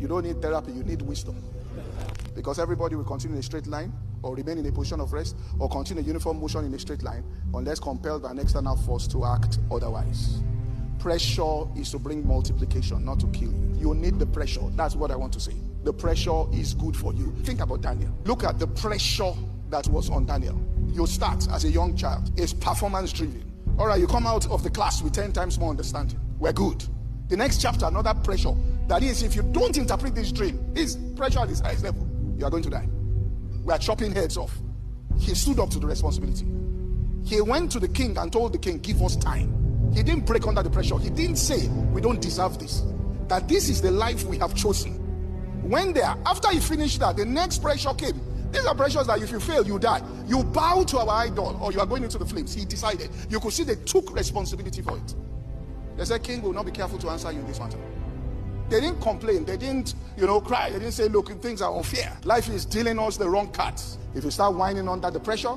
You don't need therapy, you need wisdom. Because everybody will continue in a straight line, or remain in a position of rest, or continue uniform motion in a straight line, unless compelled by an external force to act otherwise. Pressure is to bring multiplication, not to kill you. You need the pressure. That's what I want to say. The pressure is good for you. Think about Daniel. Look at the pressure that was on Daniel. You start as a young child. It's performance driven. All right, you come out of the class with 10 times more understanding. We're good. The next chapter, another pressure. That is, if you don't interpret this dream, this pressure at this highest level, you are going to die. We are chopping heads off. He stood up to the responsibility. He went to the king and told the king, give us time. He didn't break under the pressure. He didn't say, we don't deserve this. That this is the life we have chosen. When there, after he finished that, the next pressure came. These are pressures that if you fail, you die. You bow to our idol, or you are going into the flames. He decided. You could see they took responsibility for it. They said, king will not be careful to answer you in this matter. They didn't complain. They didn't, cry. They didn't say, look, things are unfair. Life is dealing us the wrong cards. If you start whining under the pressure,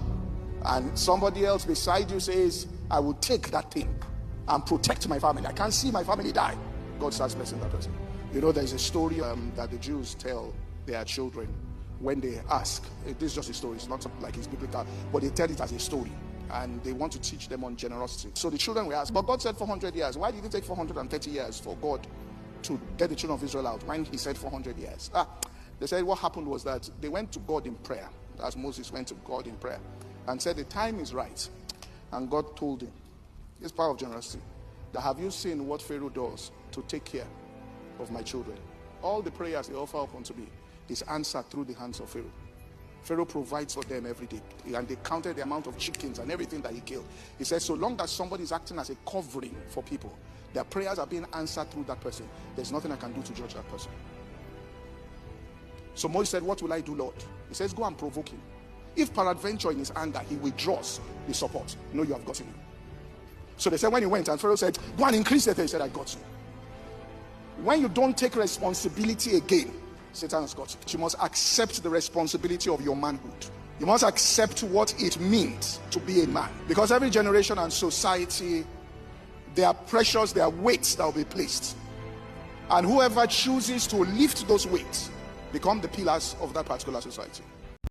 and somebody else beside you says, I will take that thing and protect my family. I can't see my family die. God starts blessing that person. There's a story that the Jews tell their children when they ask. This is just a story. It's not like it's biblical, but they tell it as a story. And they want to teach them on generosity. So the children will ask, but God said 400 years. Why did it take 430 years for God to get the children of Israel out when he said 400 years? They said what happened was that they went to God in prayer, as Moses went to God in prayer, and said the time is right. And God told him, it's power of generosity, that have you seen what Pharaoh does to take care of my children? All the prayers they offer up unto me is answered through the hands of Pharaoh. Pharaoh provides for them every day. And they counted the amount of chickens and everything that he killed. He said, so long as somebody is acting as a covering for people, their prayers are being answered through that person, there's nothing I can do to judge that person. So Moses said, what will I do, Lord? He says, go and provoke him. If peradventure in his anger he withdraws the support, you have gotten him. So they said when he went, and Pharaoh said, go and increase it. He said, I got you. When you don't take responsibility again, Satan has got you. You must accept the responsibility of your manhood. You must accept what it means to be a man. Because every generation and society, there are pressures, there are weights that will be placed. And whoever chooses to lift those weights become the pillars of that particular society.